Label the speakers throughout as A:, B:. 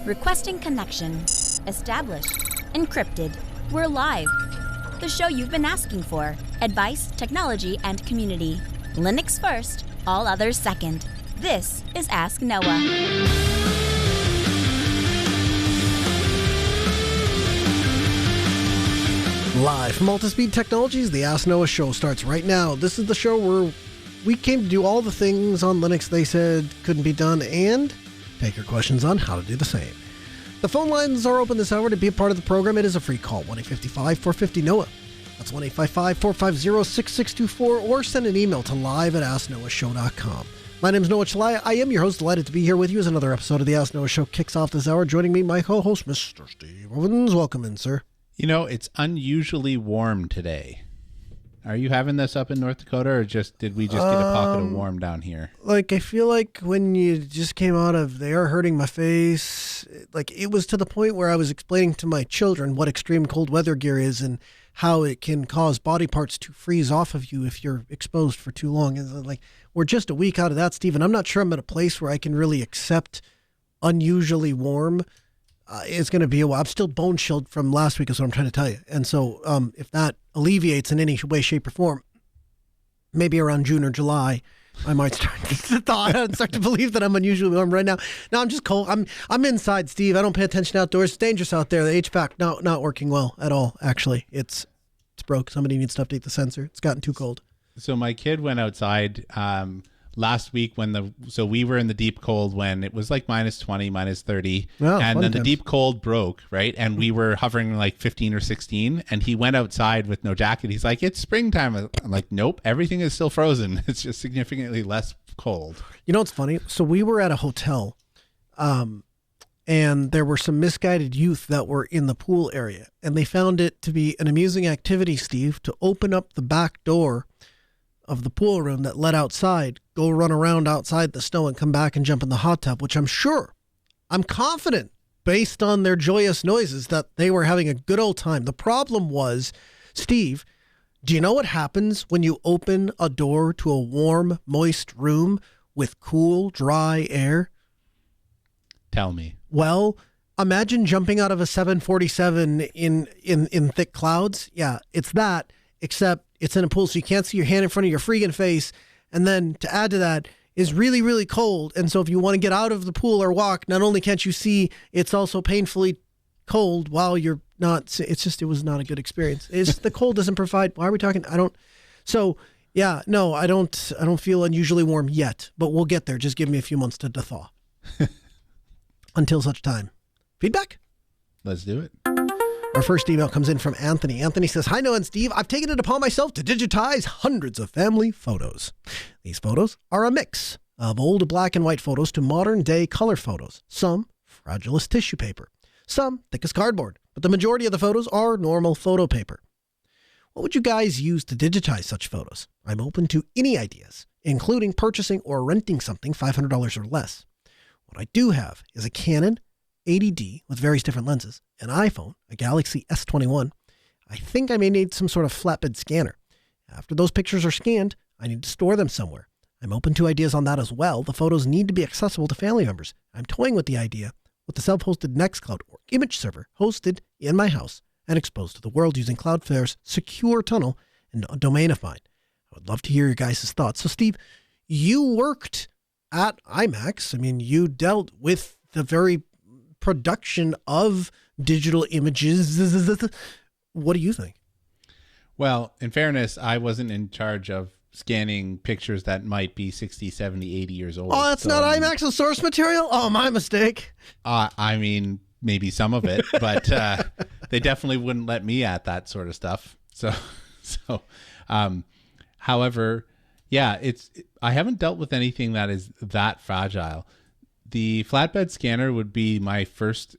A: Requesting connection. Established. Encrypted. We're live. The show you've been asking for. Advice, technology, and community. Linux first, all others second. This is Ask Noah.
B: Live from Altispeed Technologies, the Ask Noah show starts right now. This is the show where we came to do all the things on Linux they said couldn't be done and take your questions on how to do the same. The phone lines are open this hour to be a part of the program. It is a free call, 1-855-450-NOAH. That's 1-855-450-6624, or send an email to live@asknoahshow.com. My name is Noah Chalaya. I am your host, delighted to be here with you as another episode of the Ask Noah Show kicks off this hour. Joining me, my co-host, Mr. Steve Owens. Welcome in, sir.
C: You know, it's unusually warm today. Are you having this up in North Dakota, or did we just get a pocket of warm down here?
B: Like, I feel like when you just came out of They Are Hurting My Face, like, it was to the point where I was explaining to my children what extreme cold weather gear is and how it can cause body parts to freeze off of you if you're exposed for too long. And like, we're just a week out of that, Steve, and I'm not sure I'm at a place where I can really accept unusually warm. It's going to be a while. I'm still bone chilled from last week is what I'm trying to tell you. And so if that alleviates in any way, shape, or form, maybe around June or July, I might start to thaw and start to believe that I'm unusually warm right now. No, I'm just cold. I'm inside, Steve. I don't pay attention outdoors. It's dangerous out there. The HVAC not working well at all, actually. It's broke. Somebody needs to update the sensor. It's gotten too cold.
C: So my kid went outside last week so we were in the deep cold when it was like minus 20, minus 30.
B: Oh,
C: and then the
B: times.
C: deep cold broke, right? And we were hovering like 15 or 16. And he went outside with no jacket. He's like, it's springtime. I'm like, nope, everything is still frozen. It's just significantly less cold.
B: You know what's funny? So we were at a hotel, and there were some misguided youth that were in the pool area. And they found it to be an amusing activity, Steve, to open up the back door of the pool room that led outside, go run around outside the snow and come back and jump in the hot tub, which I'm confident, based on their joyous noises, that they were having a good old time. The problem was, Steve, do you know what happens when you open a door to a warm, moist room with cool, dry air?
C: Tell me.
B: Well, imagine jumping out of a 747 in thick clouds. Yeah, it's that, except it's in a pool, so you can't see your hand in front of your freaking face. And then to add to that is really, really cold. And so if you want to get out of the pool or walk, not only can't you see, it's also painfully cold while you're not. It was not a good experience. It's just the cold doesn't provide. Why are we talking? I don't feel unusually warm yet, but we'll get there. Just give me a few months to thaw. Until such time. Feedback?
C: Let's do it.
B: Our first email comes in from Anthony. Anthony says, "Hi, Noah and Steve. I've taken it upon myself to digitize hundreds of family photos. These photos are a mix of old black and white photos to modern day color photos. Some fragile as tissue paper, some thick as cardboard, but the majority of the photos are normal photo paper. What would you guys use to digitize such photos? I'm open to any ideas, including purchasing or renting something $500 or less. What I do have is a Canon 80D with various different lenses, an iPhone, a Galaxy S21. I think I may need some sort of flatbed scanner. After those pictures are scanned, I need to store them somewhere. I'm open to ideas on that as well. The photos need to be accessible to family members. I'm toying with the idea with the self-hosted Nextcloud or image server hosted in my house and exposed to the world using Cloudflare's secure tunnel and a domain of mine. I would love to hear your guys' thoughts. So, Steve, you worked at IMAX. I mean, you dealt with the very production of digital images. What do you think?
C: Well, in fairness, I wasn't in charge of scanning pictures that might be 60, 70, 80 years old.
B: Oh, that's not IMAX's source material? Oh, my mistake.
C: I mean, maybe some of it, but they definitely wouldn't let me at that sort of stuff. However, yeah, I haven't dealt with anything that is that fragile. The flatbed scanner would be my first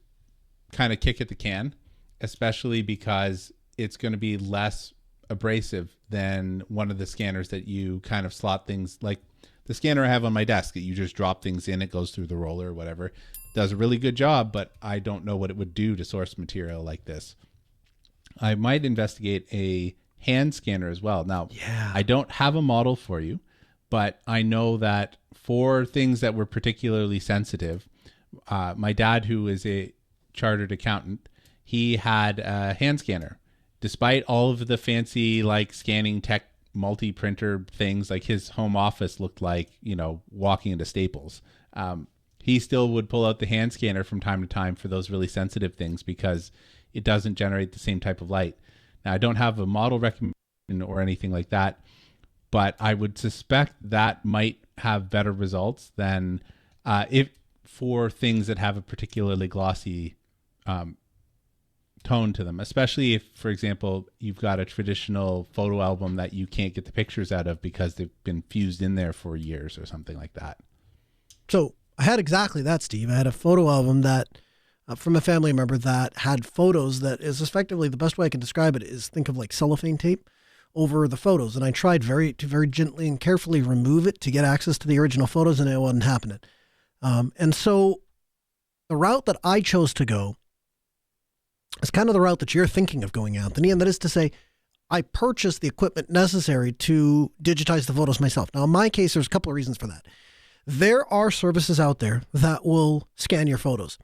C: kind of kick at the can, especially because it's going to be less abrasive than one of the scanners that you kind of slot things, like the scanner I have on my desk that you just drop things in, it goes through the roller or whatever. Does a really good job, but I don't know what it would do to source material like this. I might investigate a hand scanner as well. Now, I don't have a model for you, but I know that for things that were particularly sensitive, My dad, who is a chartered accountant, he had a hand scanner. Despite all of the fancy like scanning tech multi-printer things, like his home office looked like, walking into Staples. He still would pull out the hand scanner from time to time for those really sensitive things because it doesn't generate the same type of light. Now, I don't have a model recommendation or anything like that, but I would suspect that might have better results than if for things that have a particularly glossy tone to them, especially if, for example, you've got a traditional photo album that you can't get the pictures out of because they've been fused in there for years or something like that.
B: So I had exactly that, Steve. I had a photo album that from a family member that had photos that is effectively, the best way I can describe it is think of like cellophane tape over the photos. And I tried very gently and carefully remove it to get access to the original photos, and it wasn't happening. And so the route that I chose to go is kind of the route that you're thinking of going, Anthony. And that is to say, I purchased the equipment necessary to digitize the photos myself. Now, in my case, there's a couple of reasons for that. There are services out there that will scan your photos.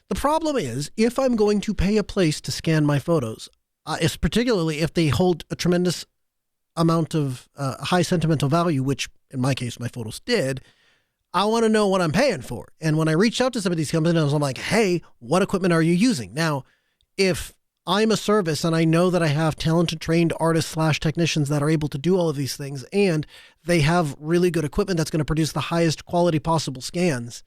B: The problem is, if I'm going to pay a place to scan my photos, it's particularly if they hold a tremendous amount of high sentimental value, which in my case, my photos did, I want to know what I'm paying for. And when I reached out to some of these companies, I'm like, hey, what equipment are you using? Now, if I'm a service and I know that I have talented, trained artists / technicians that are able to do all of these things, and they have really good equipment that's going to produce the highest quality possible scans,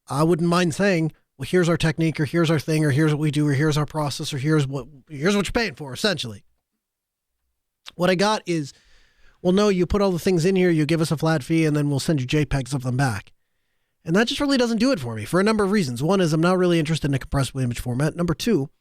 B: I wouldn't mind saying, well, here's our technique, or here's our thing, or here's what we do, or here's our process, or here's what you're paying for, essentially. What I got is, well, no, you put all the things in here, you give us a flat fee, and then we'll send you JPEGs of them back. And that just really doesn't do it for me for a number of reasons. One is I'm not really interested in a compressible image format. Number two,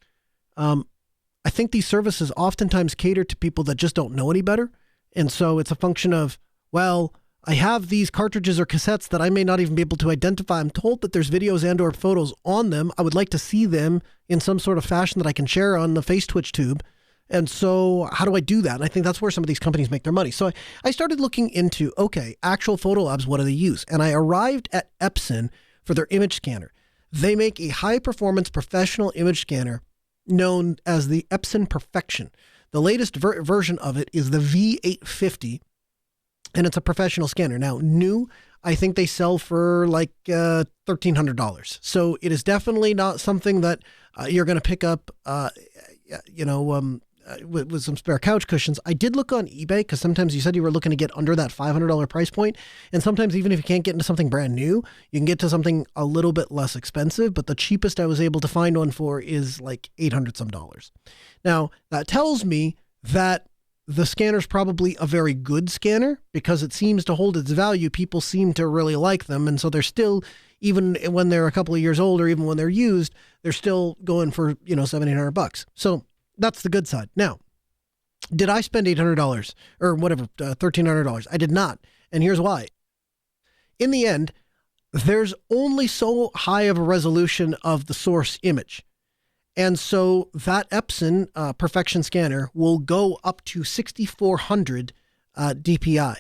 B: I think these services oftentimes cater to people that just don't know any better. And so it's a function of, well, I have these cartridges or cassettes that I may not even be able to identify. I'm told that there's videos and or photos on them. I would like to see them in some sort of fashion that I can share on the Face Twitch tube. And so how do I do that? And I think that's where some of these companies make their money. So I started looking into, okay, actual photo labs, what do they use? And I arrived at Epson for their image scanner. They make a high-performance professional image scanner known as the Epson Perfection. The latest version of it is the V850, and it's a professional scanner. Now, new, I think they sell for like $1,300. So it is definitely not something that you're going to pick up, with some spare couch cushions. I did look on eBay because sometimes you said you were looking to get under that $500 price point. And sometimes even if you can't get into something brand new, you can get to something a little bit less expensive. But the cheapest I was able to find one for is like $800 some. Now, that tells me that the scanner's probably a very good scanner because it seems to hold its value. People seem to really like them. And so they're still, even when they're a couple of years old or even when they're used, they're still going for, $1,700. So that's the good side. Now, did I spend $800 or whatever, $1,300? I did not. And here's why. In the end, there's only so high of a resolution of the source image. And so that Epson Perfection scanner will go up to 6,400 DPI.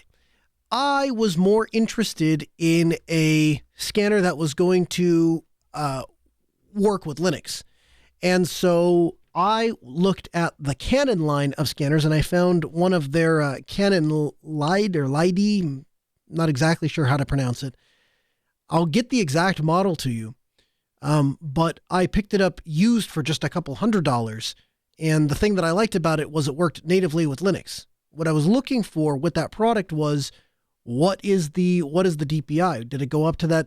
B: I was more interested in a scanner that was going to work with Linux. And so I looked at the Canon line of scanners, and I found one of their Canon Lide, not exactly sure how to pronounce it. I'll get the exact model to you, but I picked it up used for just a couple $100. And the thing that I liked about it was it worked natively with Linux. What I was looking for with that product was, what is the DPI? Did it go up to that,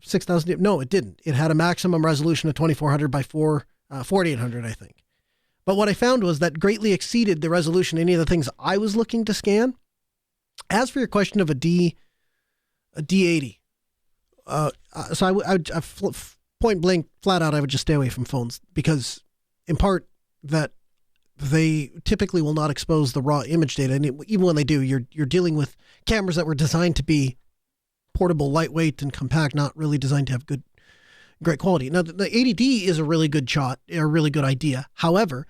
B: 6,000? No, it didn't. It had a maximum resolution of 2,400 by 4,800, I think. But what I found was that greatly exceeded the resolution any of the things I was looking to scan. As for your question of a D80, so I would point blank, flat out, I would just stay away from phones because, in part, that they typically will not expose the raw image data, and even when they do, you're dealing with cameras that were designed to be portable, lightweight, and compact, not really designed to have great quality. Now, the 80D is a really good shot, a really good idea. However,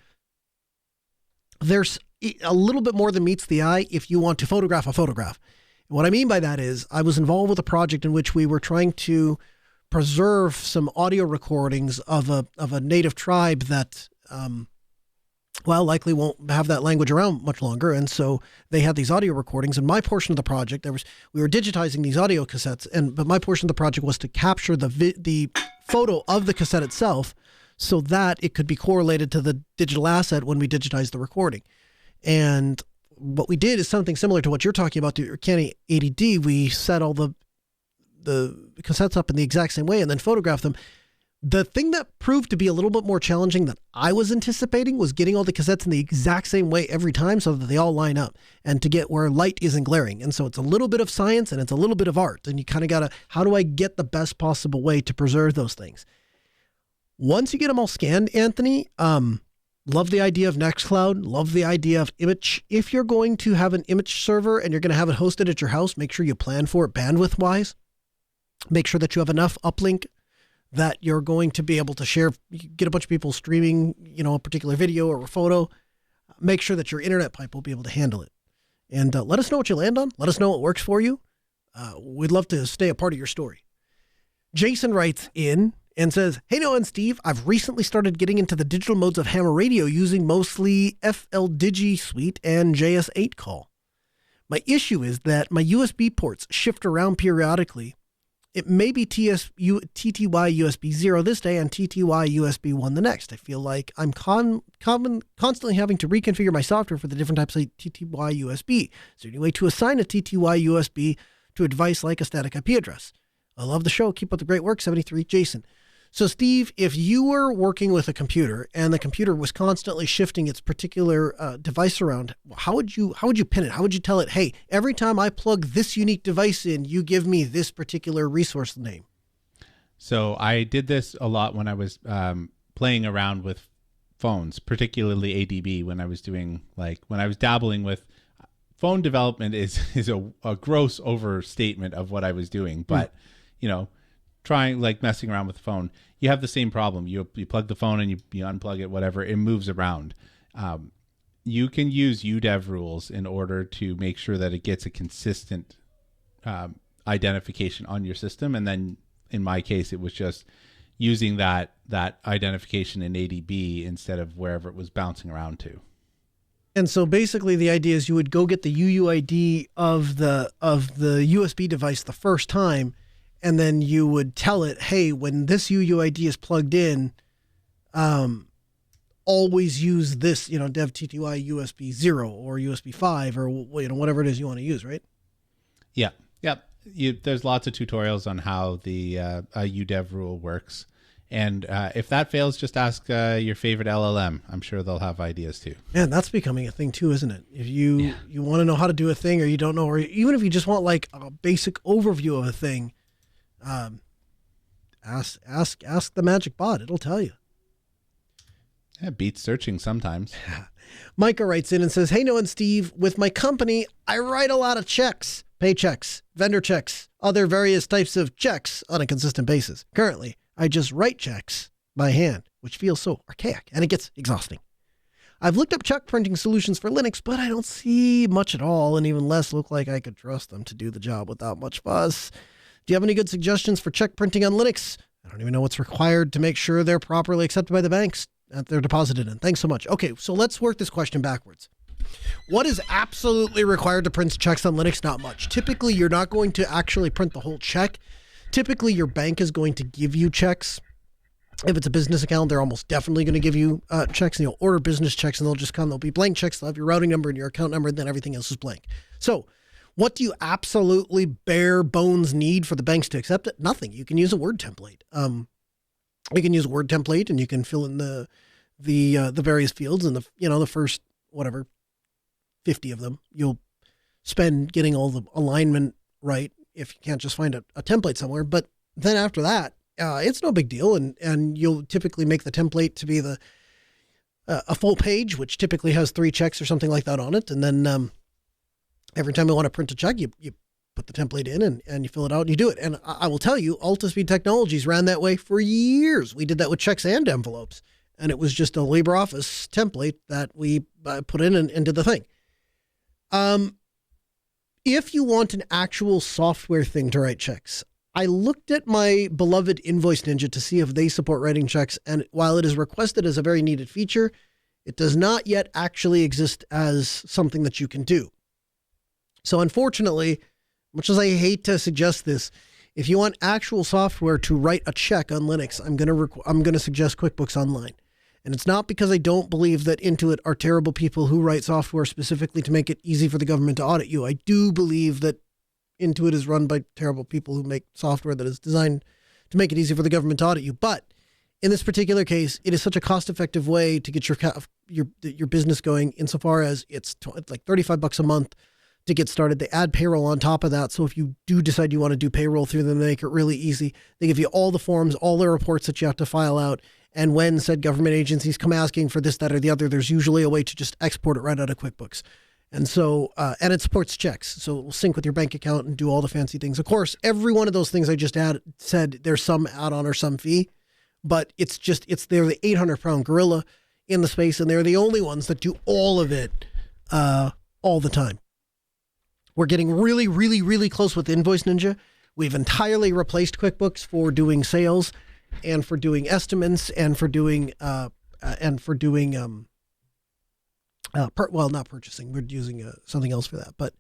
B: there's a little bit more than meets the eye if you want to photograph a photograph. What I mean by that is I was involved with a project in which we were trying to preserve some audio recordings of a native tribe that, likely won't have that language around much longer. And so they had these audio recordings. And my portion of the project, we were digitizing these audio cassettes, but my portion of the project was to capture the photo of the cassette itself so that it could be correlated to the digital asset when we digitized the recording. And what we did is something similar to what you're talking about, your Canny 80D. We set all the cassettes up in the exact same way and then photographed them. The thing that proved to be a little bit more challenging than I was anticipating was getting all the cassettes in the exact same way every time so that they all line up and to get where light isn't glaring. And so it's a little bit of science and it's a little bit of art. And you kind of got to, how do I get the best possible way to preserve those things? Once you get them all scanned, Anthony, love the idea of Nextcloud, love the idea of image. If you're going to have an image server and you're going to have it hosted at your house, make sure you plan for it bandwidth-wise. Make sure that you have enough uplink that you're going to be able to share, get a bunch of people streaming, a particular video or a photo. Make sure that your internet pipe will be able to handle it. And let us know what you land on. Let us know what works for you. We'd love to stay a part of your story. Jason writes in and says, "Hey, Noah and Steve, I've recently started getting into the digital modes of Hammer Radio using mostly FLDigi Suite and JS8 call. My issue is that my USB ports shift around periodically. It may be TTY USB 0 this day and TTY USB 1 the next. I feel like I'm constantly having to reconfigure my software for the different types of TTY USB. Is there any way to assign a TTY USB to a device like a static IP address? I love the show. Keep up the great work. 73 Jason." So Steve, if you were working with a computer and the computer was constantly shifting its particular device around, how would you pin it? How would you tell it, hey, every time I plug this unique device in, you give me this particular resource name?
C: So I did this a lot when I was playing around with phones, particularly ADB, when I was dabbling with phone development is a gross overstatement of what I was doing. But, trying messing around with the phone, you have the same problem. You plug the phone and you unplug it, whatever, it moves around. You can use UDEV rules in order to make sure that it gets a consistent identification on your system. And then in my case, it was just using that identification in ADB instead of wherever it was bouncing around to.
B: And so basically the idea is you would go get the UUID of the USB device the first time, and then you would tell it, hey, when this UUID is plugged in, always use this, dev TTY USB 0 or USB 5 or, whatever it is you want to use, right?
C: Yeah. Yep. There's lots of tutorials on how the UDEV rule works. And if that fails, just ask your favorite LLM. I'm sure they'll have ideas too. Man,
B: that's becoming a thing too, isn't it? If you want to know how to do a thing or you don't know, or even if you just want a basic overview of a thing, ask the magic bot. It'll tell you.
C: Yeah, beats searching sometimes.
B: Micah writes in and says, "Hey, Noah and Steve, with my company, I write a lot of checks, paychecks, vendor checks, other various types of checks on a consistent basis. Currently, I just write checks by hand, which feels so archaic, and it gets exhausting. I've looked up check printing solutions for Linux, but I don't see much at all, and even less look like I could trust them to do the job without much fuss. Do you have any good suggestions for check printing on Linux? I don't even know what's required to make sure they're properly accepted by the banks that they're deposited in. Thanks so much." Okay, so let's work this question backwards. What is absolutely required to print checks on Linux? Not much. Typically, you're not going to actually print the whole check. Typically, your bank is going to give you checks. If it's a business account, they're almost definitely going to give you checks, and you'll order business checks, and they'll be blank checks. They'll have your routing number and your account number, and then everything else is blank. So what do you absolutely bare bones need for the banks to accept it? Nothing. You can use a Word template. You can use a Word template, and you can fill in the various fields, and the first 50 of them you'll spend getting all the alignment right if you can't just find a template somewhere. But then after that, it's no big deal, and you'll typically make the template to be a full page, which typically has 3 checks or something like that on it, and then every time you want to print a check, you put the template in and you fill it out and you do it. And I will tell you, Altispeed Technologies ran that way for years. We did that with checks and envelopes, and it was just a LibreOffice template that we put in and did the thing. If you want an actual software thing to write checks, I looked at my beloved Invoice Ninja to see if they support writing checks, and while it is requested as a very needed feature, it does not yet actually exist as something that you can do. So unfortunately, much as I hate to suggest this, if you want actual software to write a check on Linux, I'm going to suggest QuickBooks Online. And it's not because I don't believe that Intuit are terrible people who write software specifically to make it easy for the government to audit you. I do believe that Intuit is run by terrible people who make software that is designed to make it easy for the government to audit you. But in this particular case, it is such a cost-effective way to get your business going, insofar as it's like $35 a month to get started. They add payroll on top of that. So if you do decide you want to do payroll through them, they make it really easy. They give you all the forms, all the reports that you have to file out. And when said government agencies come asking for this, that, or the other, there's usually a way to just export it right out of QuickBooks. And so, and it supports checks. So it will sync with your bank account and do all the fancy things. Of course, every one of those things I just said, there's some add-on or some fee, but they're the 800-pound gorilla in the space, and they're the only ones that do all of it all the time. We're getting really, really, really close with Invoice Ninja. We've entirely replaced QuickBooks for doing sales and for doing estimates and for doing not purchasing. We're using something else for that, but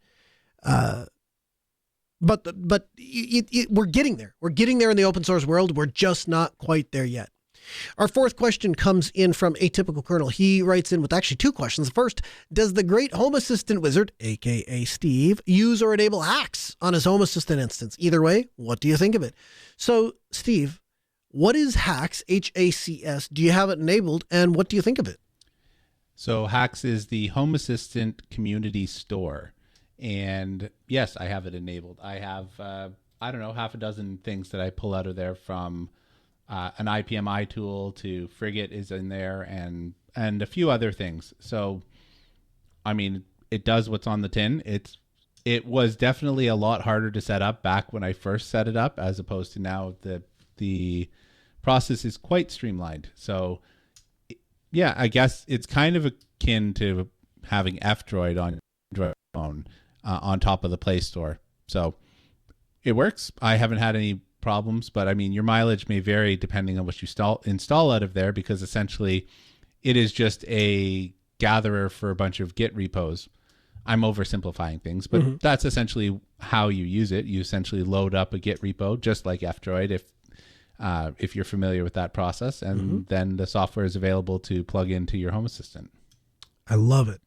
B: we're getting there. We're getting there in the open source world. We're just not quite there yet. Our fourth question comes in from Atypical Kernel. He writes in with actually two questions. First, does the great Home Assistant wizard, aka Steve, use or enable hacks on his Home Assistant instance? Either way, what do you think of it? So, Steve, what is hacks, HACS? Do you have it enabled, and what do you think of it?
C: So hacks is the Home Assistant community store. And yes, I have it enabled. I have, half a dozen things that I pull out of there, from an IPMI tool to Frigate is in there, and a few other things. So, I mean, it does what's on the tin. It was definitely a lot harder to set up back when I first set it up, as opposed to now. The process is quite streamlined. So, yeah, I guess it's kind of akin to having F-Droid on your phone on top of the Play Store. So it works. I haven't had any problems, but I mean, your mileage may vary depending on what you install out of there, because essentially it is just a gatherer for a bunch of Git repos. I'm oversimplifying things, but that's essentially how you use it. You essentially load up a Git repo, just like F-Droid, if you're familiar with that process, and then the software is available to plug into your Home Assistant.
B: I love it.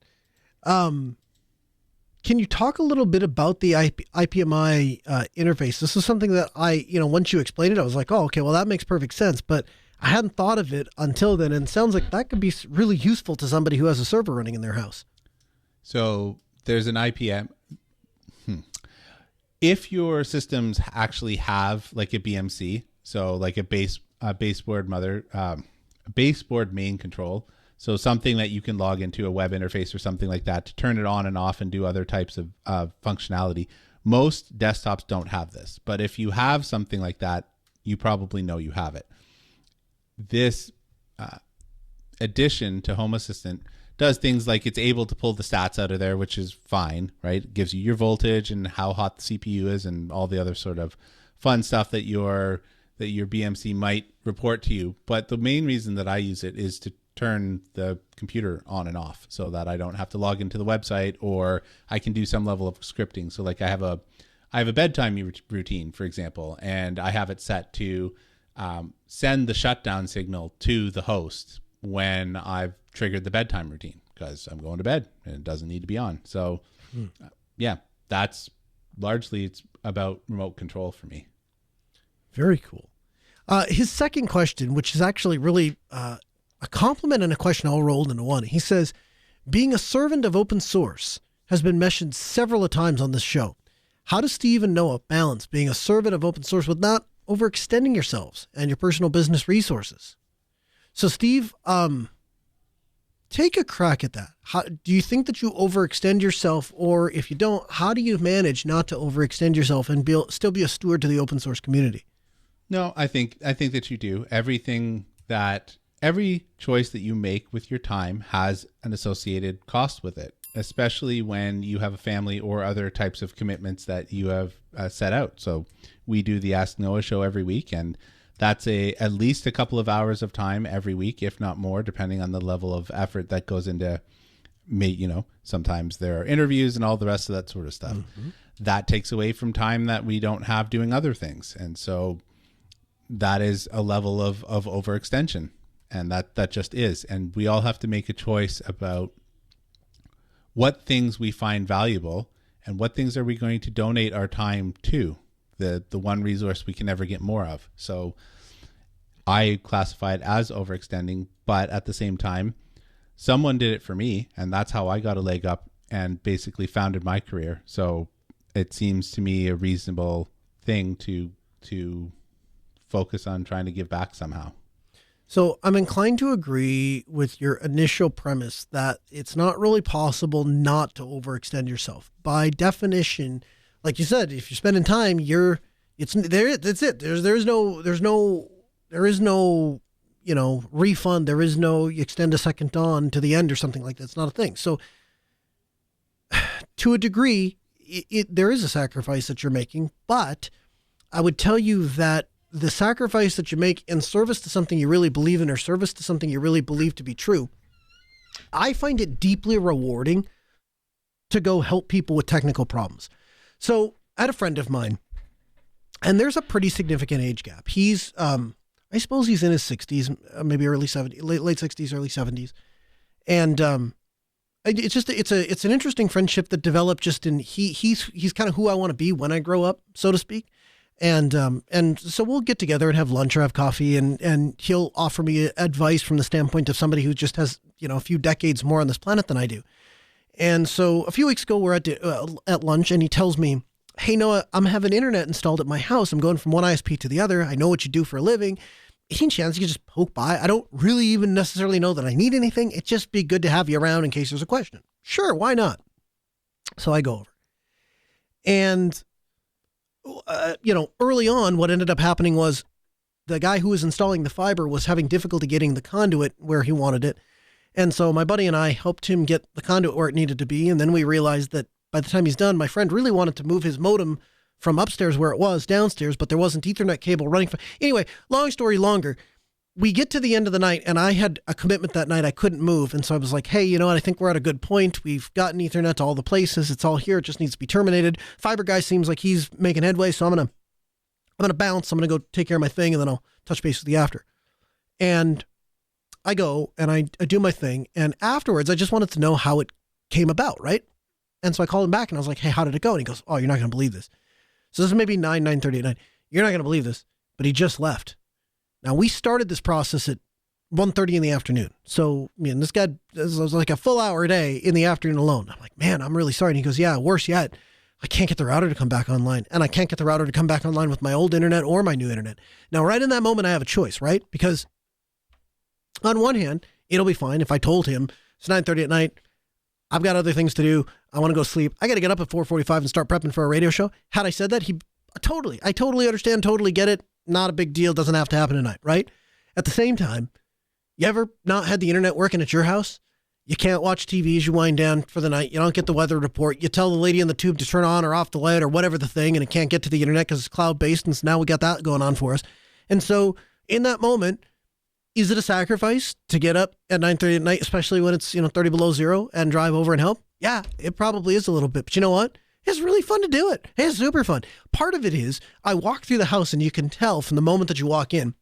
B: Can you talk a little bit about the IPMI interface? This is something that once you explained it, I was like, oh, okay, well, that makes perfect sense. But I hadn't thought of it until then. And it sounds like that could be really useful to somebody who has a server running in their house. So
C: there's an IPM. If your systems actually have like a BMC, so like a baseboard main control, so something that you can log into a web interface or something like that to turn it on and off and do other types of functionality. Most desktops don't have this, but if you have something like that, you probably know you have it. This addition to Home Assistant does things like it's able to pull the stats out of there, which is fine, right? It gives you your voltage and how hot the CPU is and all the other sort of fun stuff that your BMC might report to you. But the main reason that I use it is to turn the computer on and off so that I don't have to log into the website, or I can do some level of scripting. So like I have a bedtime routine, for example, and I have it set to send the shutdown signal to the host when I've triggered the bedtime routine, because I'm going to bed and it doesn't need to be on. So that's largely, it's about remote control for me.
B: Very cool. His second question, which is actually really a compliment and a question all rolled into one. He says, being a servant of open source has been mentioned several times on this show. How does Steve and Noah balance being a servant of open source with not overextending yourselves and your personal business resources? So Steve, take a crack at that. How, do you think that you overextend yourself, or if you don't, how do you manage not to overextend yourself and still be a steward to the open source community?
C: No, I think that you do. Every choice that you make with your time has an associated cost with it. especially when you have a family or other types of commitments that you have set out. So we do the Ask Noah show every week, and that's at least a couple of hours of time every week, if not more, depending on the level of effort that goes into sometimes there are interviews and all the rest of that sort of stuff. Mm-hmm. That takes away from time that we don't have doing other things. And so that is a level of overextension, and that just is. And we all have to make a choice about what things we find valuable and what things are we going to donate our time to, the one resource we can never get more of. So I classify it as overextending, but at the same time, someone did it for me, and that's how I got a leg up and basically founded my career. So it seems to me a reasonable thing to focus on trying to give back somehow.
B: So I'm inclined to agree with your initial premise that it's not really possible not to overextend yourself. By definition, like you said, if you're spending time, that's it. There is no refund. There is no, you extend a second on to the end or something like that. It's not a thing. So to a degree, there is a sacrifice that you're making, but I would tell you that the sacrifice that you make in service to something you really believe in or service to something you really believe to be true, I find it deeply rewarding to go help people with technical problems. So I had a friend of mine, and there's a pretty significant age gap. He's, I suppose he's in his 60s, maybe early 70s, late 60s, early 70s. And it's an interesting friendship that developed just in, he's kind of who I want to be when I grow up, so to speak. And so we'll get together and have lunch or have coffee, and he'll offer me advice from the standpoint of somebody who just has, a few decades more on this planet than I do. And so a few weeks ago, we're at lunch, and he tells me, "Hey, Noah, I'm having internet installed at my house. I'm going from one ISP to the other. I know what you do for a living. Any chance you could just poke by? I don't really even necessarily know that I need anything. It'd just be good to have you around in case there's a question." Sure, why not? So I go over. And early on, what ended up happening was the guy who was installing the fiber was having difficulty getting the conduit where he wanted it. And so my buddy and I helped him get the conduit where it needed to be. And then we realized that by the time he's done, my friend really wanted to move his modem from upstairs where it was downstairs, but there wasn't Ethernet cable running. Anyway, long story longer, we get to the end of the night, and I had a commitment that night I couldn't move. And so I was like, hey, you know what? I think we're at a good point. We've gotten Ethernet to all the places. It's all here. It just needs to be terminated. Fiber guy seems like he's making headway. So I'm going to bounce. I'm going to go take care of my thing, and then I'll touch base with you after. And I go and I do my thing. And afterwards, I just wanted to know how it came about. Right. And so I called him back and I was like, hey, how did it go? And he goes, oh, you're not going to believe this. So this is maybe 9:30 at night. You're not going to believe this, but he just left. Now, we started this process at 1:30 in the afternoon. So, this was like a full hour a day in the afternoon alone. I'm like, man, I'm really sorry. And he goes, yeah, worse yet, I can't get the router to come back online. And I can't get the router to come back online with my old internet or my new internet. Now, right in that moment, I have a choice, right? Because on one hand, it'll be fine if I told him it's 9:30 at night. I've got other things to do. I want to go sleep. I got to get up at 4:45 and start prepping for a radio show. Had I said that, I totally understand, totally get it. Not a big deal. Doesn't have to happen tonight, right? At the same time, you ever not had the internet working at your house? You can't watch TV as you wind down for the night. You don't get the weather report. You tell the lady in the tube to turn on or off the light or whatever the thing, and it can't get to the internet because it's cloud-based, and so now we got that going on for us. And so in that moment, is it a sacrifice to get up at 9:30 at night, especially when it's 30 below zero, and drive over and help? Yeah, it probably is a little bit. But you know what? It's really fun to do it. It's super fun. Part of it is I walk through the house, and you can tell from the moment that you walk in,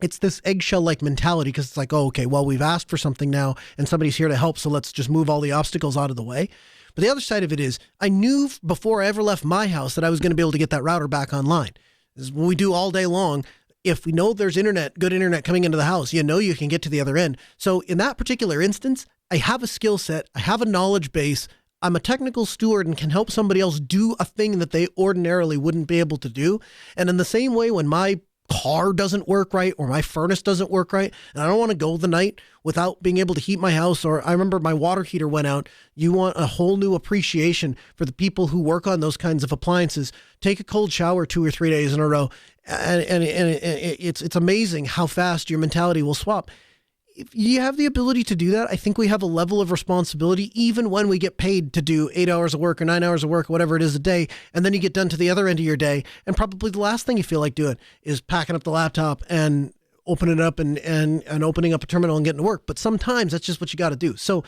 B: it's this eggshell-like mentality, because it's like, oh, okay, well, we've asked for something now, and somebody's here to help, so let's just move all the obstacles out of the way. But the other side of it is I knew before I ever left my house that I was going to be able to get that router back online. This is what we do all day long. If we know there's good internet coming into the house, you can get to the other end. So in that particular instance, I have a skill set. I have a knowledge base. I'm a technical steward and can help somebody else do a thing that they ordinarily wouldn't be able to do. And in the same way, when my car doesn't work right or my furnace doesn't work right, and I don't want to go the night without being able to heat my house, or I remember my water heater went out, you want a whole new appreciation for the people who work on those kinds of appliances. Take a cold shower 2 or 3 days in a row, and it's amazing how fast your mentality will swap. if you have the ability to do that, I think we have a level of responsibility, even when we get paid to do 8 hours of work or 9 hours of work, whatever it is a day. And then you get done to the other end of your day. And probably the last thing you feel like doing is packing up the laptop and opening it up and opening up a terminal and getting to work. But sometimes that's just what you got to do. So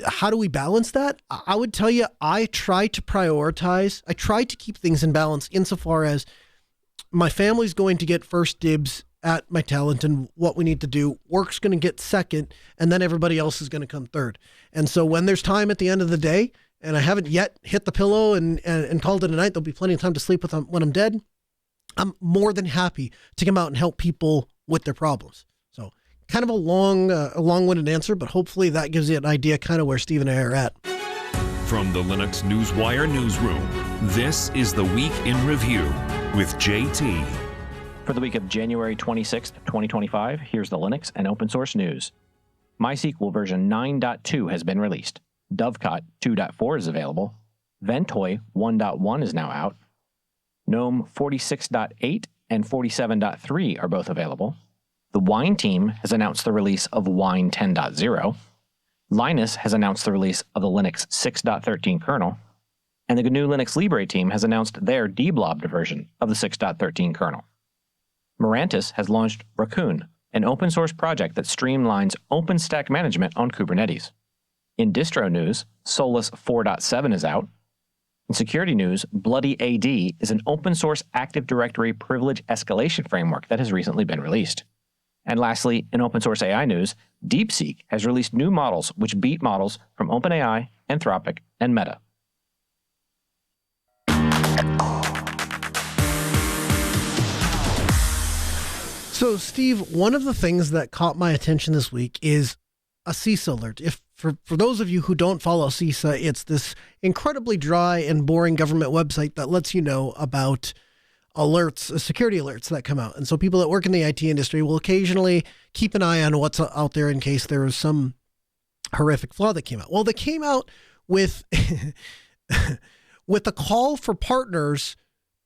B: how do we balance that? I would tell you, I try to prioritize. I try to keep things in balance insofar as my family's going to get first dibs at my talent and what we need to do. Work's going to get second, and then everybody else is going to come third. And so when there's time at the end of the day, and I haven't yet hit the pillow and called it a night, there'll be plenty of time to sleep with when I'm dead. I'm more than happy to come out and help people with their problems. So kind of a long-winded answer, but hopefully that gives you an idea kind of where Steve and I are at.
D: From the Linux Newswire newsroom, this is the Week in Review with JT.
E: For the week of January 26th, 2025, here's the Linux and open source news. MySQL version 9.2 has been released. Dovecot 2.4 is available. Ventoy 1.1 is now out. GNOME 46.8 and 47.3 are both available. The Wine team has announced the release of Wine 10.0. Linus has announced the release of the Linux 6.13 kernel. And the GNU Linux Libre team has announced their deblobbed version of the 6.13 kernel. Mirantis has launched Raccoon, an open source project that streamlines OpenStack management on Kubernetes. In distro news, Solus 4.7 is out. In security news, Bloody AD is an open source Active Directory privilege escalation framework that has recently been released. And lastly, in open source AI news, DeepSeek has released new models which beat models from OpenAI, Anthropic, and Meta.
B: So, Steve, one of the things that caught my attention this week is a CISA alert. For those of you who don't follow CISA, it's this incredibly dry and boring government website that lets you know about alerts, security alerts that come out. And so people that work in the IT industry will occasionally keep an eye on what's out there in case there was some horrific flaw that came out. Well, they came out with with a call for partners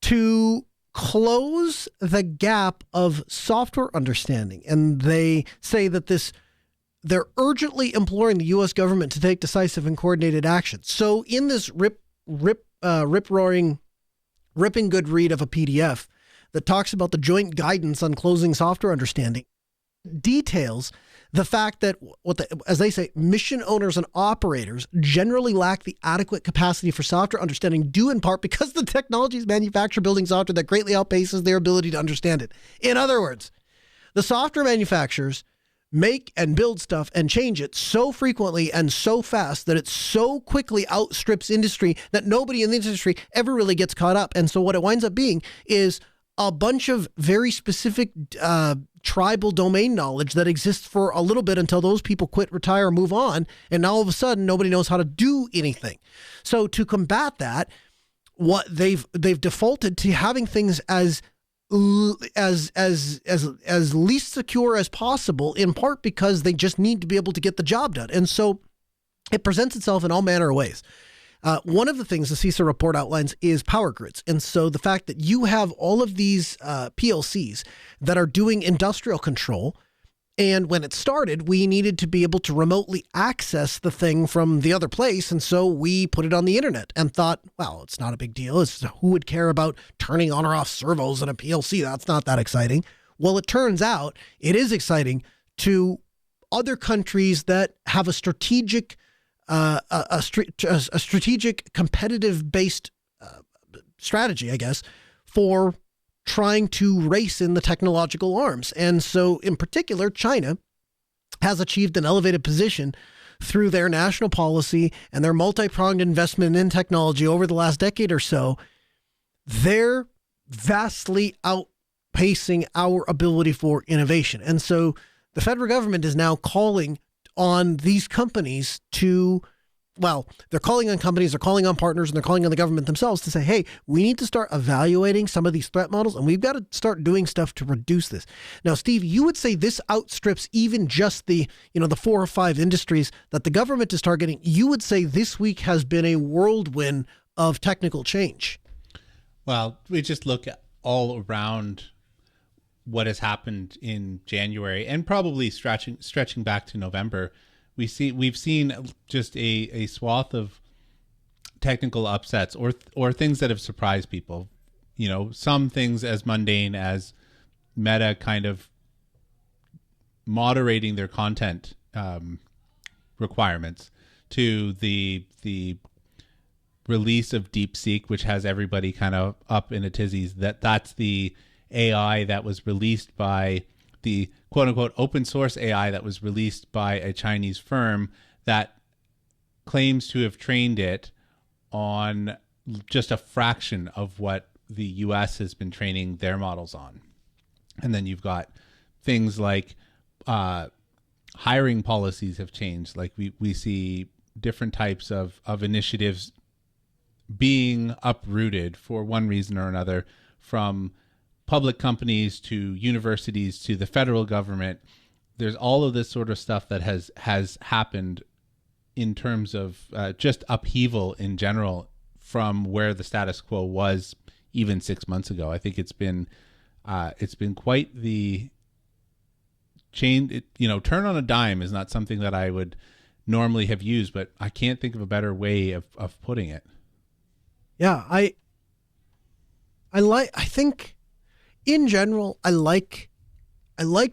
B: to close the gap of software understanding. And they say that they're urgently imploring the U.S. government to take decisive and coordinated action. So in this rip-roaring, ripping good read of a PDF that talks about the joint guidance on closing software understanding, details the fact that, as they say, mission owners and operators generally lack the adequate capacity for software understanding, due in part because the technologies manufactured building software that greatly outpaces their ability to understand it. In other words, the software manufacturers make and build stuff and change it so frequently and so fast that it so quickly outstrips industry that nobody in the industry ever really gets caught up. And so what it winds up being is a bunch of very specific tribal domain knowledge that exists for a little bit until those people quit, retire, move on, and now all of a sudden nobody knows how to do anything. So to combat that, what they've defaulted to having things as least secure as possible, in part because they just need to be able to get the job done. And so it presents itself in all manner of ways. One of the things the CISA report outlines is power grids. And so the fact that you have all of these PLCs that are doing industrial control, and when it started, we needed to be able to remotely access the thing from the other place. And so we put it on the internet and thought, well, it's not a big deal. Who would care about turning on or off servos in a PLC? That's not that exciting. Well, it turns out it is exciting to other countries that have a strategic competitive based strategy, I guess, for trying to race in the technological arms. And so in particular, China has achieved an elevated position through their national policy and their multi-pronged investment in technology over the last decade or so. They're vastly outpacing our ability for innovation. And so the federal government is now calling on these companies to, well, they're calling on companies, they're calling on partners, and they're calling on the government themselves to say, hey, we need to start evaluating some of these threat models, and we've got to start doing stuff to reduce this. Now, Steve, you would say this outstrips even just the 4 or 5 industries that the government is targeting. You would say this week has been a whirlwind of technical change.
C: Well, we just look at all around what has happened in January and probably stretching back to November, we've seen just a swath of technical upsets or things that have surprised people. You know, some things as mundane as Meta kind of moderating their content requirements, to the release of DeepSeek, which has everybody kind of up in a tizzy. That's the AI that was released by the quote unquote open source AI that was released by a Chinese firm that claims to have trained it on just a fraction of what the US has been training their models on. And then you've got things like hiring policies have changed. Like we see different types of initiatives being uprooted for one reason or another, from public companies to universities to the federal government. There's all of this sort of stuff that has happened in terms of just upheaval in general from where the status quo was even 6 months ago. I think it's been quite the change. Turn on a dime is not something that I would normally have used, but I can't think of a better way of putting it.
B: Yeah, I think in general, I like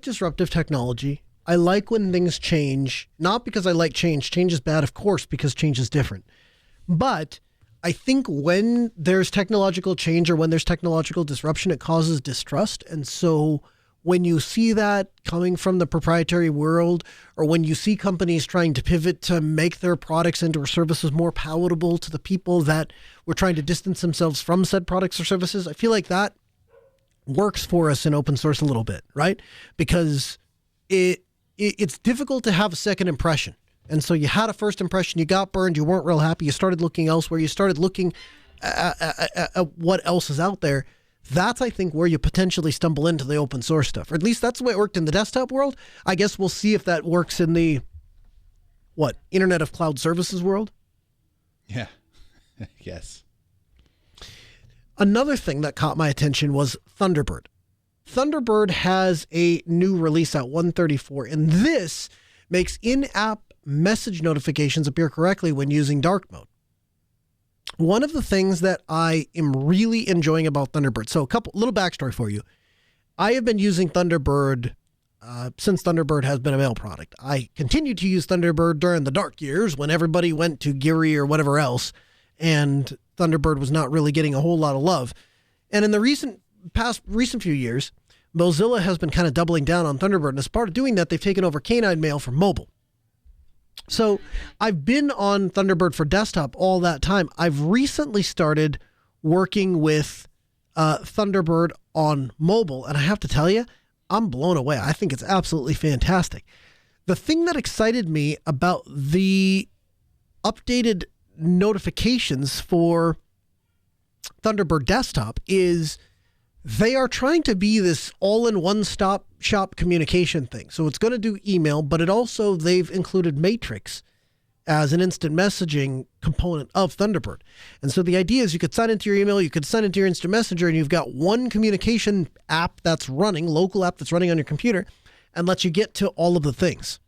B: disruptive technology. I like when things change, not because I like change. Change is bad, of course, because change is different. But I think when there's technological change or when there's technological disruption, it causes distrust. And so when you see that coming from the proprietary world, or when you see companies trying to pivot to make their products and or services more palatable to the people that were trying to distance themselves from said products or services, I feel like that works for us in open source a little bit, right? Because it's difficult to have a second impression. And so you had a first impression, you got burned, you weren't real happy, you started looking elsewhere, you started looking at what else is out there. That's, I think, where you potentially stumble into the open source stuff. Or at least that's the way it worked in the desktop world. I guess we'll see if that works in the, Internet of Cloud Services world?
C: Yeah. Yes.
B: Another thing that caught my attention was Thunderbird. Thunderbird has a new release at 134, and this makes in-app message notifications appear correctly when using dark mode. One of the things that I am really enjoying about Thunderbird, so little backstory for you. I have been using Thunderbird since Thunderbird has been a mail product. I continued to use Thunderbird during the dark years when everybody went to Geary or whatever else, and Thunderbird was not really getting a whole lot of love. And in the recent few years, Mozilla has been kind of doubling down on Thunderbird, and as part of doing that, they've taken over Canine Mail for mobile. So I've been on Thunderbird for desktop all that time. I've recently started working with Thunderbird on mobile, and I have to tell you, I'm blown away. I think it's absolutely fantastic. The thing that excited me about the updated notifications for Thunderbird desktop is they are trying to be this all-in-one stop shop communication thing. So it's going to do email, but they've included Matrix as an instant messaging component of Thunderbird. And so the idea is you could sign into your email, you could send it to your instant messenger, and you've got one communication app that's running, local app that's running on your computer, and lets you get to all of the things.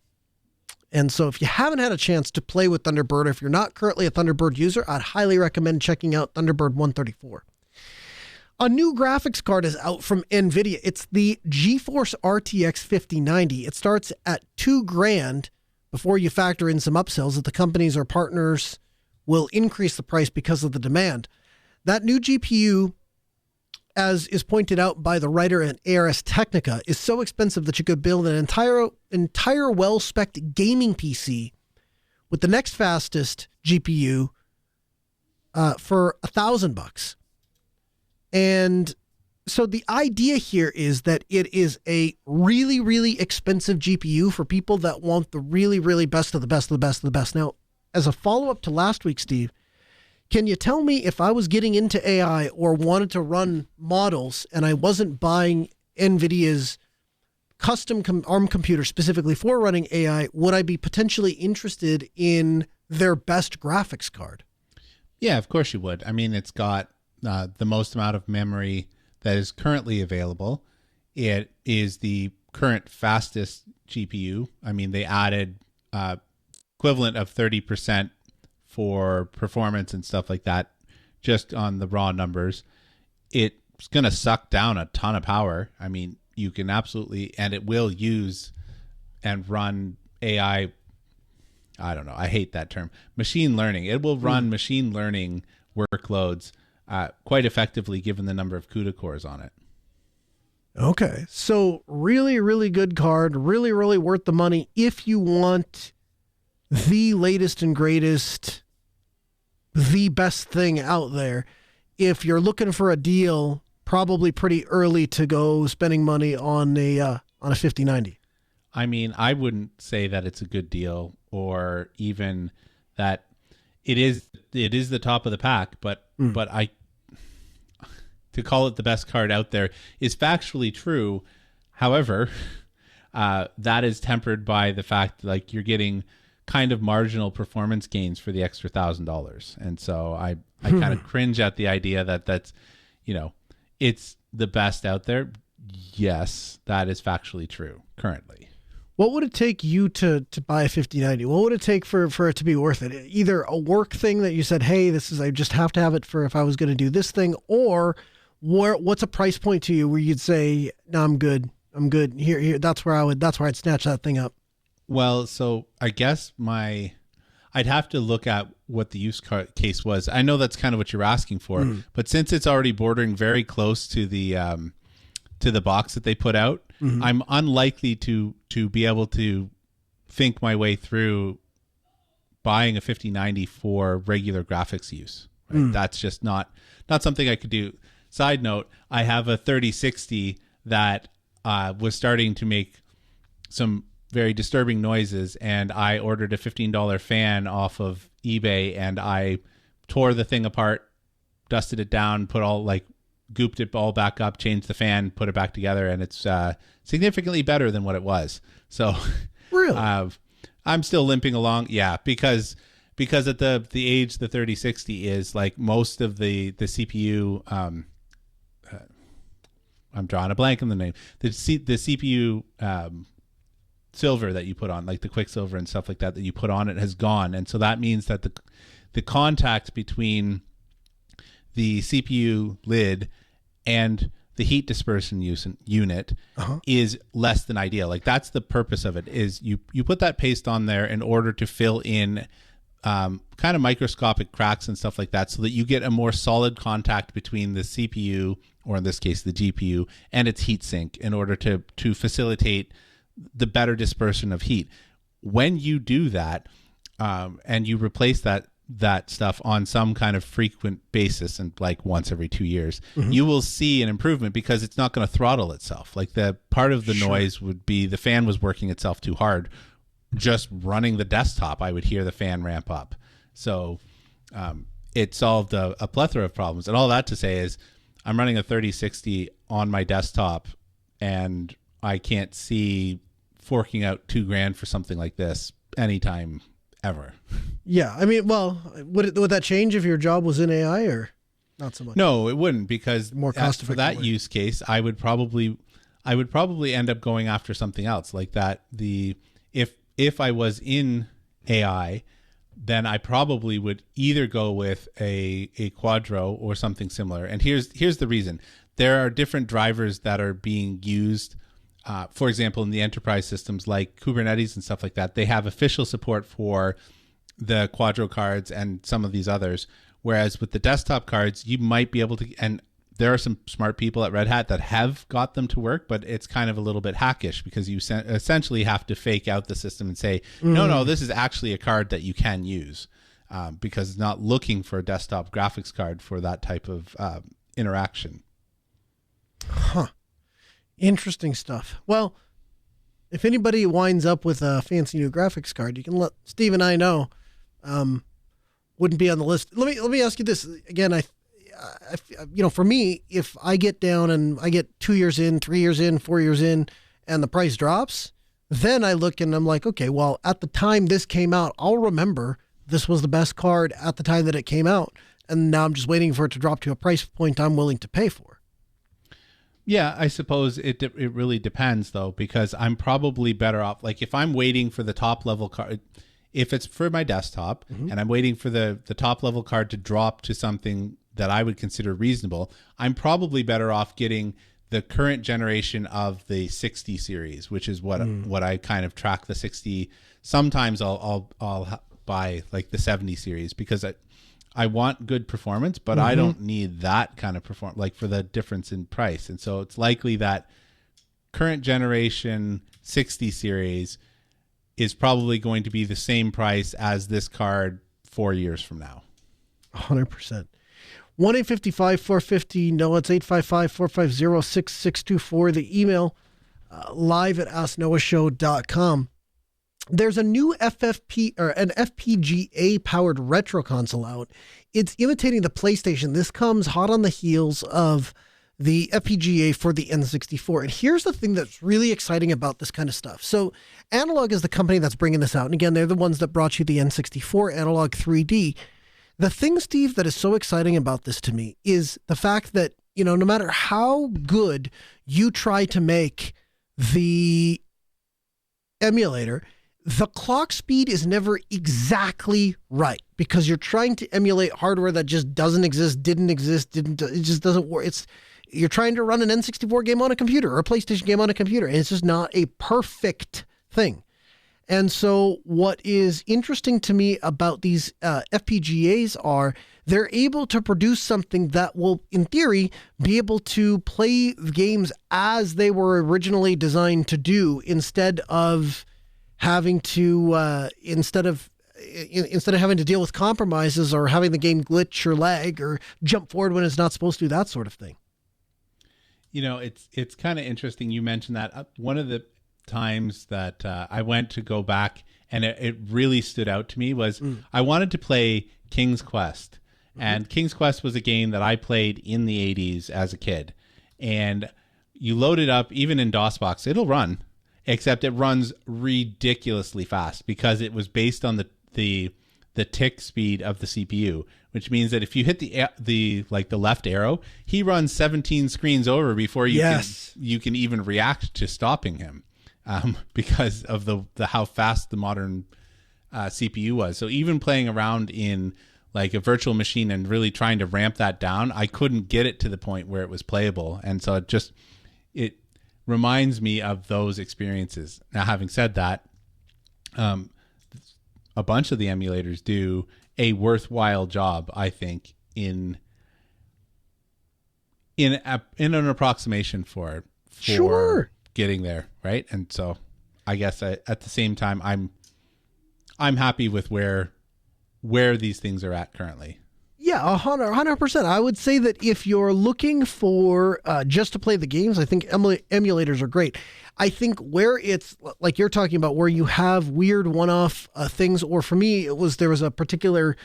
B: And so if you haven't had a chance to play with Thunderbird, or if you're not currently a Thunderbird user, I'd highly recommend checking out Thunderbird 134. A new graphics card is out from NVIDIA. It's the GeForce RTX 5090. It starts at $2,000 before you factor in some upsells that the companies or partners will increase the price because of the demand. That new GPU, as is pointed out by the writer at ARS Technica, is so expensive that you could build an entire well-spec'd gaming PC with the next fastest GPU for $1,000. And so the idea here is that it is a really, really expensive GPU for people that want the really, really best of the best of the best of the best. Now, as a follow-up to last week, Steve, can you tell me if I was getting into AI or wanted to run models and I wasn't buying NVIDIA's custom ARM computer specifically for running AI, would I be potentially interested in their best graphics card?
C: Yeah, of course you would. I mean, it's got the most amount of memory that is currently available. It is the current fastest GPU. I mean, they added equivalent of 30% for performance and stuff like that just on the raw numbers. It's going to suck down a ton of power. I mean, you can absolutely, and it will use and run AI. I don't know. I hate that term. Machine learning. It will run machine learning workloads quite effectively given the number of CUDA cores on it.
B: Okay. So really, really good card. Really, really worth the money if you want the latest and greatest, the best thing out there. If you're looking for a deal, probably pretty early to go spending money on a 5090.
C: I mean, I wouldn't say that it's a good deal or even that it is the top of the pack, but to call it the best card out there is factually true. However, that is tempered by the fact like you're getting kind of marginal performance gains for the extra $1,000. And so I kind of cringe at the idea that that's, it's the best out there. Yes, that is factually true currently.
B: What would it take you to buy a 5090? What would it take for it to be worth it? Either a work thing that you said, hey, I just have to have it for if I was going to do this thing, or what's a price point to you where you'd say, no, I'm good. Here, that's where I'd snatch that thing up.
C: Well, so I guess I'd have to look at what the use case was. I know that's kind of what you're asking for, but since it's already bordering very close to the box that they put out, I'm unlikely to be able to think my way through buying a 5090 for regular graphics use. Right? That's just not something I could do. Side note, I have a 3060 that was starting to make some very disturbing noises, and I ordered a $15 fan off of eBay, and I tore the thing apart, dusted it down, gooped it all back up, changed the fan, put it back together, and it's significantly better than what it was. So
B: really,
C: I'm still limping along. Yeah, because at the age the 3060 is, like most of the CPU, I'm drawing a blank on the name. The CPU silver that you put on, like the Quicksilver and stuff like that you put on it, has gone, and so that means that the contact between the CPU lid and the heat dispersion unit is less than ideal. Like that's the purpose of it, is you put that paste on there in order to fill in kind of microscopic cracks and stuff like that, so that you get a more solid contact between the CPU, or in this case the GPU, and its heat sink in order to facilitate the better dispersion of heat. When you do that, and you replace that stuff on some kind of frequent basis, and like once every 2 years, you will see an improvement, because it's not going to throttle itself. Like the part of the noise would be the fan was working itself too hard. Just running the desktop, I would hear the fan ramp up. So it solved a plethora of problems. And all that to say is I'm running a 3060 on my desktop, and I can't see forking out $2,000 for something like this anytime ever.
B: Yeah, I mean, well, would that change if your job was in AI, or not so much?
C: No, it wouldn't, because
B: more cost
C: for that use case, I would probably end up going after something else like that. If I was in AI, then I probably would either go with a Quadro or something similar. And here's the reason: there are different drivers that are being used. For example, in the enterprise systems like Kubernetes and stuff like that, they have official support for the Quadro cards and some of these others. Whereas with the desktop cards, you might be able to, and there are some smart people at Red Hat that have got them to work, but it's kind of a little bit hackish, because you essentially have to fake out the system and say, no, this is actually a card that you can use, because it's not looking for a desktop graphics card for that type of interaction.
B: Huh. Interesting stuff. Well, if anybody winds up with a fancy new graphics card, you can let Steve and I know. Wouldn't be on the list. Let me ask you this again. I for me, if I get down and I get 2 years in, 3 years in, 4 years in, and the price drops, then I look and I'm like, okay, well, at the time this came out, I'll remember this was the best card at the time that it came out, and now I'm just waiting for it to drop to a price point I'm willing to pay for.
C: Yeah, I suppose it really depends though, because I'm probably better off. Like if I'm waiting for the top level card, if it's for my desktop and I'm waiting for the top level card to drop to something that I would consider reasonable, I'm probably better off getting the current generation of the 60 series, which is what I kind of track the 60. Sometimes I'll buy like the 70 series because I want good performance, but I don't need that kind of performance, like for the difference in price. And so it's likely that current generation 60 series is probably going to be the same price as this card 4 years from now.
B: 100%. 1-855-450, no, it's 855-450-6624. The email, live at asknoahshow.com. There's a new an FPGA powered retro console out. It's imitating the PlayStation. This comes hot on the heels of the FPGA for the N64. And here's the thing that's really exciting about this kind of stuff. So Analog is the company that's bringing this out. And again, they're the ones that brought you the N64 Analog 3D. The thing, Steve, that is so exciting about this to me is the fact that, no matter how good you try to make the emulator, the clock speed is never exactly right because you're trying to emulate hardware that just doesn't exist, it just doesn't work. You're trying to run an N64 game on a computer or a PlayStation game on a computer, and it's just not a perfect thing. And so what is interesting to me about these FPGAs are they're able to produce something that will, in theory, be able to play games as they were originally designed to do instead of having to instead of having to deal with compromises or having the game glitch or lag or jump forward when it's not supposed to, that sort of thing.
C: It's kind of interesting you mentioned that. One of the times that I went to go back and it really stood out to me was I wanted to play King's Quest. And King's Quest was a game that I played in the 80s as a kid. And you load it up, even in DOSBox, it'll run, except it runs ridiculously fast because it was based on the tick speed of the CPU, which means that if you hit the left arrow, he runs 17 screens over before you can even react to stopping him. Because of the how fast the modern CPU was. So even playing around in like a virtual machine and really trying to ramp that down, I couldn't get it to the point where it was playable. And so it reminds me of those experiences. Now, having said that, a bunch of the emulators do a worthwhile job, I think, in an approximation for
B: Sure.
C: getting there, right? And so I guess at the same time I'm happy with where these things are at currently.
B: Yeah, 100%. I would say that if you're looking for just to play the games, I think emulators are great. I think where it's like you're talking about, where you have weird one-off things, or for me, there was a particular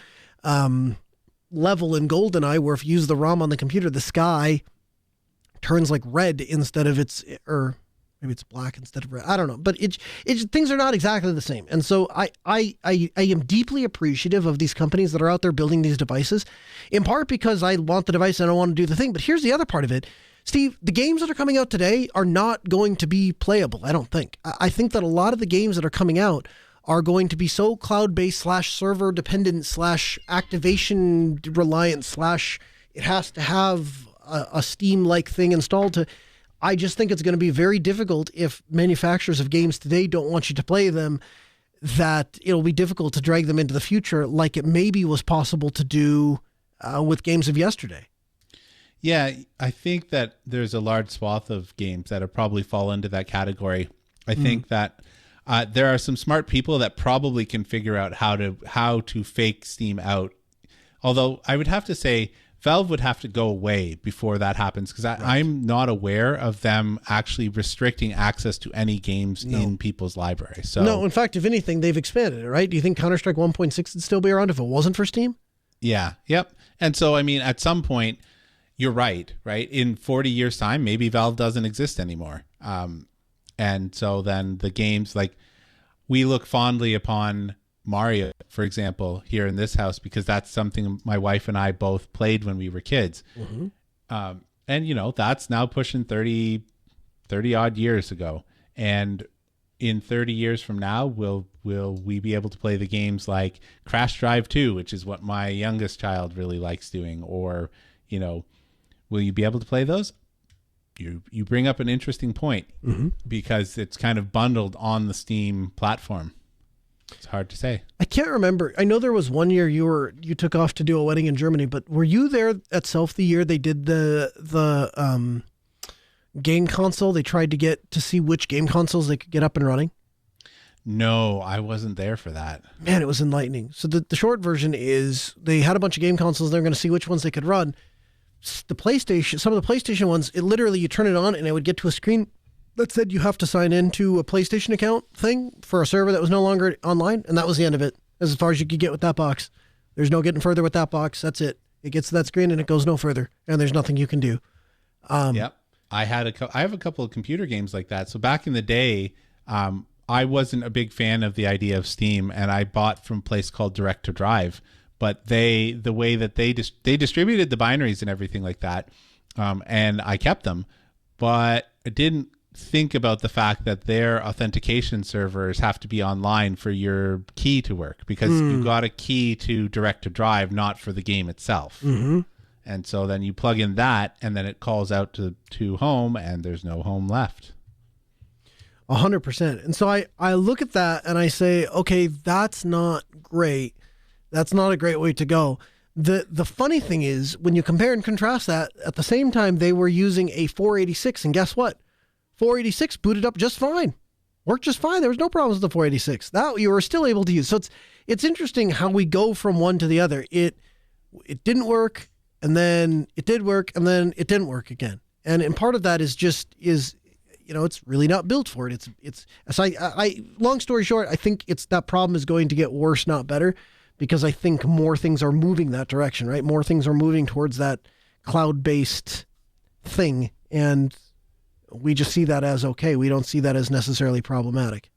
B: level in GoldenEye where if you use the ROM on the computer, the sky turns like red instead of or maybe it's black instead of red. I don't know, but things are not exactly the same. And so I am deeply appreciative of these companies that are out there building these devices, in part because I want the device and I don't want to do the thing. But here's the other part of it, Steve. The games that are coming out today are not going to be playable, I don't think. I think that a lot of the games that are coming out are going to be so cloud-based / server dependent / activation reliant / it has to have a Steam-like thing installed to. I just think it's going to be very difficult if manufacturers of games today don't want you to play them, that it'll be difficult to drag them into the future like it maybe was possible to do with games of yesterday.
C: Yeah, I think that there's a large swath of games that have probably fall into that category. I think that there are some smart people that probably can figure out how to fake Steam out. Although I would have to say Valve would have to go away before that happens, because I'm not aware of them actually restricting access to any games in people's library. So
B: no, in fact, if anything, they've expanded it, right? Do you think Counter-Strike 1.6 would still be around if it wasn't for Steam?
C: Yeah, yep. And so, I mean, at some point, you're right? In 40 years' time, maybe Valve doesn't exist anymore. And so then the games, like, we look fondly upon Mario, for example, here in this house, because that's something my wife and I both played when we were kids. And, that's now pushing 30 odd years ago. And in 30 years from now, will we be able to play the games like Crash Drive 2, which is what my youngest child really likes doing? Or, will you be able to play those? You bring up an interesting point, because it's kind of bundled on the Steam platform. It's hard to say.
B: I can't remember. I know there was one year you took off to do a wedding in Germany, but were you there at Self the year they did the game console? They tried to get to see which game consoles they could get up and running.
C: No, I wasn't there for that.
B: Man, it was enlightening. So the short version is they had a bunch of game consoles. They're going to see which ones they could run. The PlayStation, some of the PlayStation ones, it literally, you turn it on and it would get to a screen that said you have to sign into a PlayStation account thing for a server that was no longer online. And that was the end of it. As far as you could get with that box. There's no getting further with that box. That's it. It gets to that screen and it goes no further. And there's nothing you can do.
C: Yep. I have a couple of computer games like that. So back in the day, I wasn't a big fan of the idea of Steam, and I bought from a place called Direct to Drive. But the way that they distributed the binaries and everything like that, and I kept them, but I didn't think about the fact that their authentication servers have to be online for your key to work, because you got a key to Direct to Drive, not for the game itself. And so then you plug in that, and then it calls out to home, and there's no home left.
B: 100%. And so I look at that and I say, okay, that's not great. That's not a great way to go. The funny thing is, when you compare and contrast that, at the same time, they were using a 486, and guess what? 486 booted up just fine. Worked just fine. There was no problems with the 486. That you were still able to use. So it's interesting how we go from one to the other. It didn't work, and then it did work, and then it didn't work again. And part of that is it's really not built for it. It's so I long story short, I think that problem is going to get worse, not better, because I think more things are moving that direction, right? More things are moving towards that cloud-based thing, and we just see that as okay. We don't see that as necessarily problematic.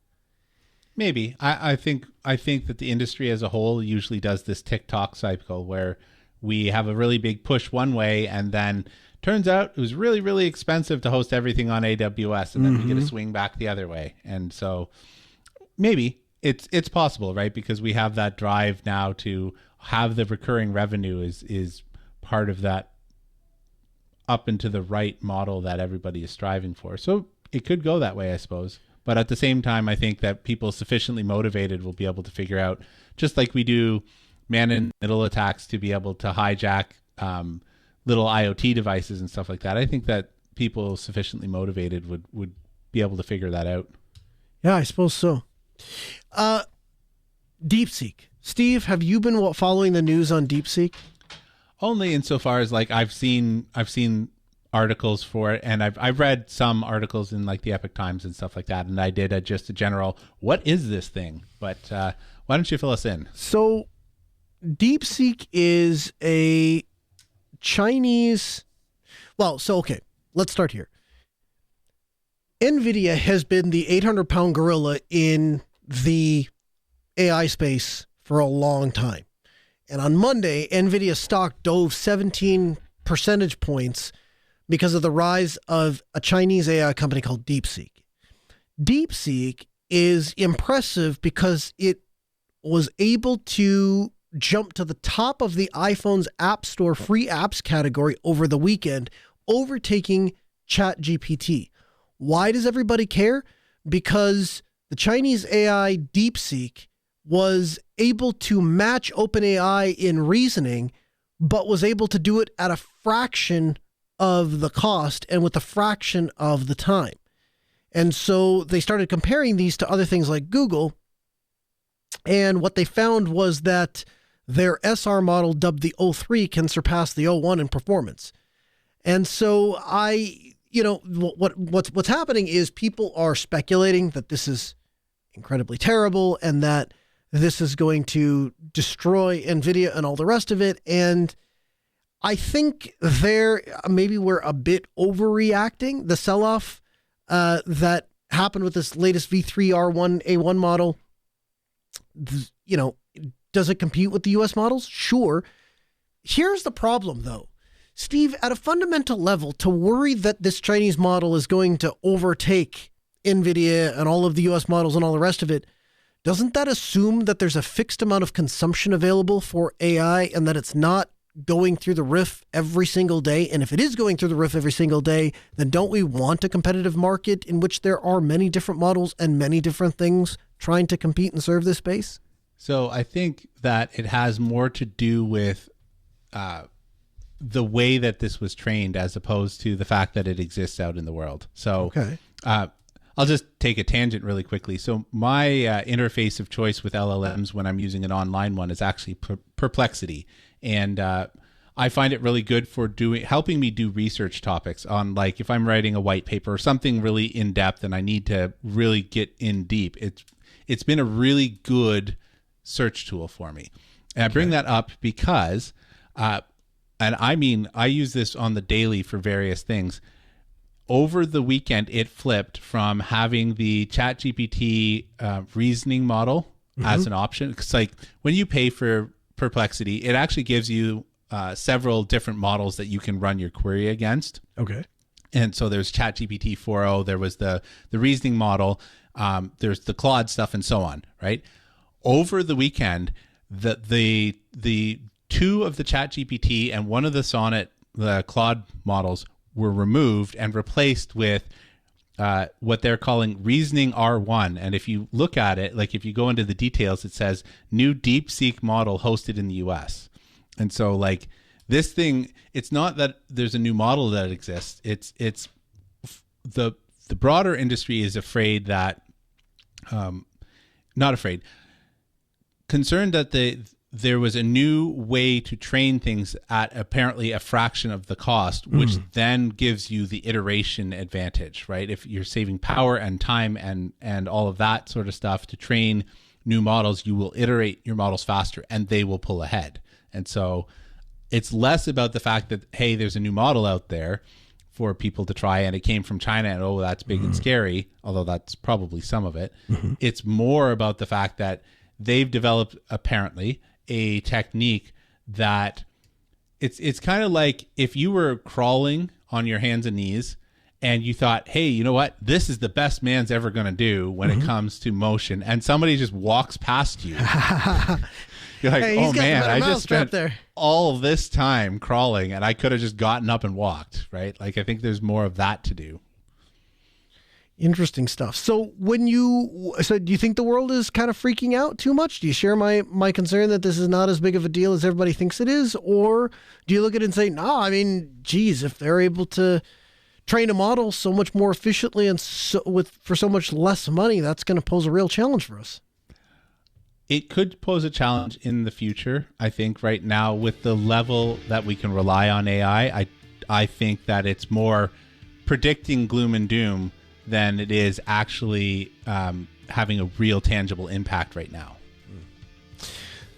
C: Maybe. I think that the industry as a whole usually does this TikTok cycle where we have a really big push one way, and then turns out it was really, really expensive to host everything on AWS, and then we get a swing back the other way. And so maybe it's possible, right? Because we have that drive now to have the recurring revenue is part of that up and to the right model that everybody is striving for. So it could go that way, I suppose. But at the same time, I think that people sufficiently motivated will be able to figure out, just like we do man-in-the-middle attacks to be able to hijack little IoT devices and stuff like that. I think that people sufficiently motivated would be able to figure that out.
B: Yeah, I suppose so. DeepSeek. Steve, have you been following the news on DeepSeek?
C: Only insofar as I've seen articles for it, and I've read some articles in the Epic Times and stuff like that, and I did just a general, what is this thing? But why don't you fill us in?
B: So DeepSeek is a Chinese, okay, let's start here. NVIDIA has been the 800-pound gorilla in the AI space for a long time. And on Monday, NVIDIA stock dove 17 percentage points because of the rise of a Chinese AI company called DeepSeek. DeepSeek is impressive because it was able to jump to the top of the iPhone's App Store free apps category over the weekend, overtaking ChatGPT. Why does everybody care? Because the Chinese AI DeepSeek was able to match OpenAI in reasoning, but was able to do it at a fraction of the cost and with a fraction of the time. And so they started comparing these to other things like Google. And what they found was that their SR model, dubbed the O3, can surpass the O1 in performance. And so what's happening is people are speculating that this is incredibly terrible and that this is going to destroy NVIDIA and all the rest of it. And I think maybe we're a bit overreacting. The sell-off that happened with this latest V3 R1A1 model, does it compete with the US models? Sure. Here's the problem, though. Steve, at a fundamental level, to worry that this Chinese model is going to overtake NVIDIA and all of the US models and all the rest of it, doesn't that assume that there's a fixed amount of consumption available for AI and that it's not going through the roof every single day? And if it is going through the roof every single day, then don't we want a competitive market in which there are many different models and many different things trying to compete and serve this space?
C: So I think that it has more to do with the way that this was trained as opposed to the fact that it exists out in the world. So
B: okay.
C: I'll just take a tangent really quickly. So my interface of choice with LLMs when I'm using an online one is actually Perplexity. And I find it really good for helping me do research topics on, like, if I'm writing a white paper or something really in depth and I need to really get in deep. It's been a really good search tool for me. And I bring that up because, and I mean, I use this on the daily for various things. Over the weekend, it flipped from having the ChatGPT reasoning model as an option. It's like when you pay for Perplexity, it actually gives you several different models that you can run your query against.
B: Okay.
C: And so there's ChatGPT 4.0, there was the reasoning model, there's the Claude stuff, and so on, right? Over the weekend, the two of the ChatGPT and one of the Sonnet, the Claude models, were removed and replaced with what they're calling Reasoning R1. And if you look at it, like if you go into the details, it says new DeepSeek model hosted in the US. And so, like, this thing, it's not that there's a new model that exists. It's the broader industry is afraid that, not afraid, concerned that there was a new way to train things at apparently a fraction of the cost, which then gives you the iteration advantage, right? If you're saving power and time and all of that sort of stuff to train new models, you will iterate your models faster and they will pull ahead. And so it's less about the fact that, hey, there's a new model out there for people to try and it came from China and, oh, that's big and scary, although that's probably some of it. It's more about the fact that they've developed, apparently, a technique that it's kind of like if you were crawling on your hands and knees and you thought, hey, you know what? This is the best man's ever going to do when it comes to motion. And somebody just walks past you. You're like, hey, oh man, I just spent all this time crawling and I could have just gotten up and walked, right? Like, I think there's more of that to do.
B: Interesting stuff. So do you think the world is kind of freaking out too much? Do you share my concern that this is not as big of a deal as everybody thinks it is? Or do you look at it and say, no, I mean, geez, if they're able to train a model so much more efficiently and for so much less money, that's going to pose a real challenge for us?
C: It could pose a challenge in the future. I think right now with the level that we can rely on AI, I think that it's more predicting gloom and doom than it is actually having a real tangible impact right now.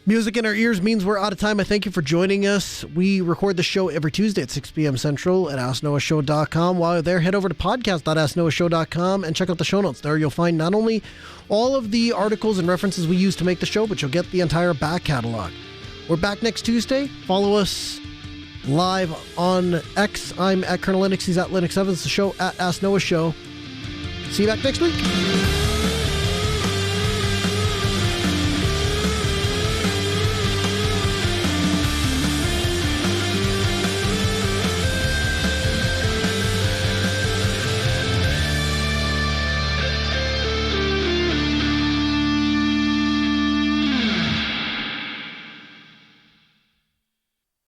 B: Music in our ears means we're out of time. I thank you for joining us. We record the show every Tuesday at 6 p.m. Central at AskNoahShow.com. While you're there, head over to podcast.AskNoahShow.com and check out the show notes. There you'll find not only all of the articles and references we use to make the show, but you'll get the entire back catalog. We're back next Tuesday. Follow us live on X. I'm at Colonel Linux. He's at Linux Evans. The show at Ask Noah Show. See you back next week.